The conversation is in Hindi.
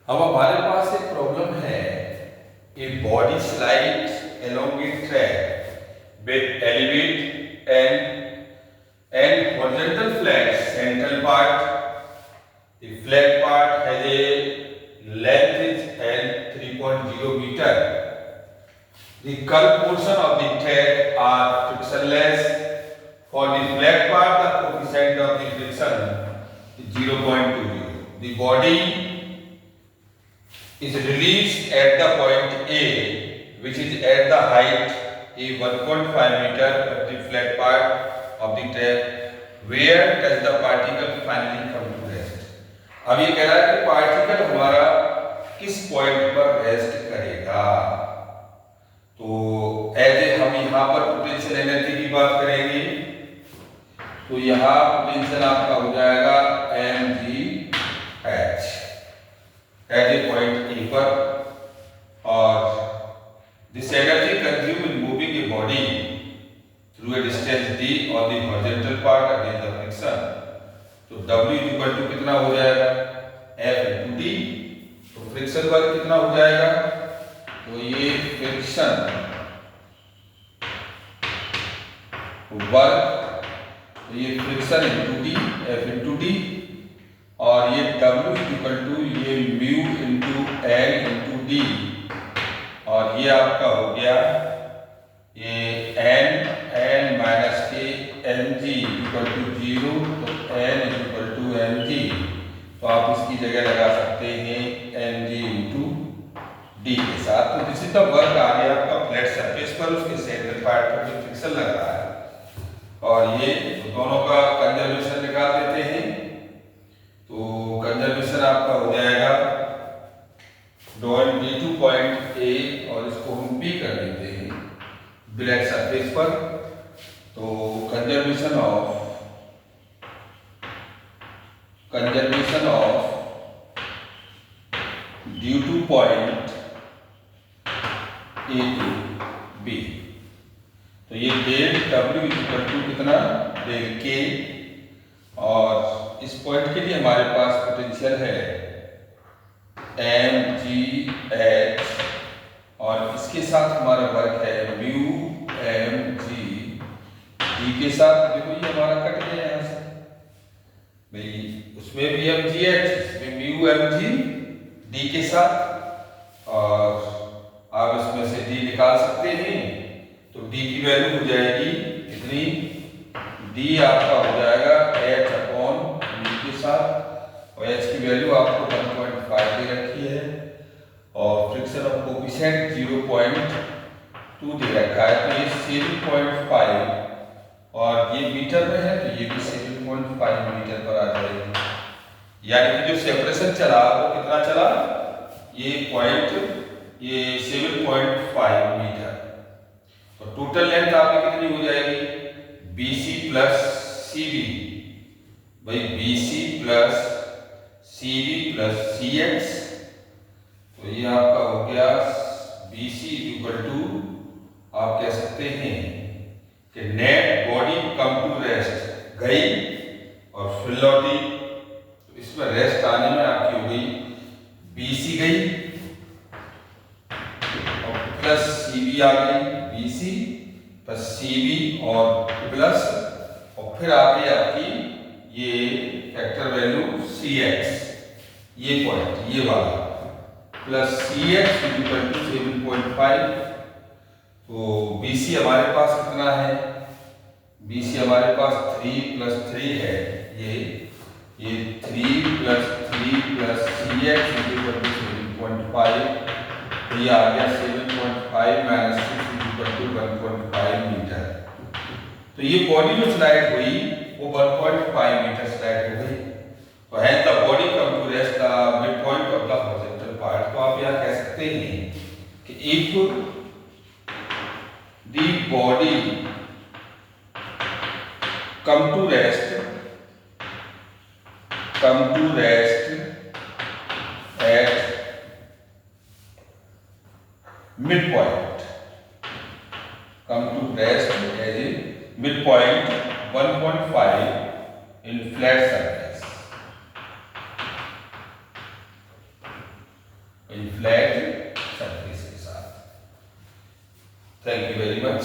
अब हमारे पास एक प्रॉब्लम है, a body slides along a track with elevate and horizontal flat central part. The flat part has a length is L 3.0 meter. The curved portion of the track are frictionless. For the flat part, the coefficient of the friction is 0.20. The body is released at the point A, which is at the height A 1.5 meter of the flat part of the track. Where does the particle finally come to rest? अब ये कह रहा है कि पार्टिकल हमारा किस पॉइंट पर रेस्ट करेगा। तो ऐसे हम यहाँ पर पोटेंशियल एनर्जी की बात करेंगे, तो यहाँ पोटेंशियल आपका हो जाएगा mgh at a point A पर, और this energy consume in moving a body through a distance d on the horizontal part against the friction. तो W इक्वल टू कितना हो जाएगा F इंटू d। तो फ्रिक्शन वर्क कितना हो जाएगा, तो ये फ्रिक्शन वर्क, तो ये friction into d F into d, और ये W इक्वल टू ये mu into L into d, और ये आपका हो गया ये n माइनस के mg इक्वल टू 0, तो n इक्वल टू mg, तो आप इसकी जगह लगा सकते हैं mg इंटू d के साथ। तो दिस इज द वर्क आ गया आपका फ्लैट सरफेस पर, उसके सेंट्रल पार्ट पर जो फ्रिक्शन लग रहा है, और ये दोनों का कंजर्वेशन निकाल देते हैं। तो कंजर्वेशन आपका हो जाएगा डॉट d2 पॉइंट A, और इसको हम P कर देते हैं ब्लैक सरफेस पर। तो conservation of d2 point A to B, तो ये डेल W इक्वल टू कितना डेल K, और इस पॉइंट के लिए हमारे पास पोटेंशियल है mgh, और इसके साथ हमारा वर्क है म्यू mg d के साथ। देखो ये हमारा कट गया यहाँ से भाई, उसमें भी mgh, इसमें म्यू mg d के साथ, और आप इसमें से d निकाल सकते हैं। तो d की वैल्यू हो जाएगी कितनी, d आपका हो जाएगा h अपॉन म्यू के साथ, और h की वैल्यू आपको 1.5 दे रखी है, और फ्रिक्शन ऑफ कोफिशिएंट 0.2 दे रखा है, तो ये 7.5, और ये मीटर में है तो ये भी 7.5 मीटर पर आ जाएगी। यानी कि जो सेपरेशन चला वो कितना चला, ये पॉइंट ये 7.5 मीटर। तो टोटल लेंथ आपकी कितनी हो जाएगी, BC प्लस CD, भाई BC plus CD plus CX, तो ये आपका हो गया BC इक्वल टू, आप कह सकते हैं कि net body come to rest गई और फिर लौटी, तो इसमें रेस्ट आने में आपकी हो गई BC गई और प्लस CB आ गई, BC प्लस CB और प्लस, और फिर आ गई आपकी ये फैक्टर वैल्यू CX, ये पॉइंट ये वाला प्लस CX इक्वल टू 7.5। तो BC हमारे पास कितना है, BC हमारे पास 3 प्लस 3 है, ये 3 plus 3 plus CX equal to 7.5, तो ये आ गया 7.5 माइनस 6 इक्वल टू 1.5 मीटर। तो ये बॉडी जो स्लाइड हुई वो 1.5 मीटर स्लाइड हो गई। तो है the body come to rest the mid point of the horizontal part. तो आप यहाँ कह सकते हैं कि if the body come to rest at mid point, come to rest as in midpoint 1.5 in flat surface, flat surface के साथ। Thank you very much.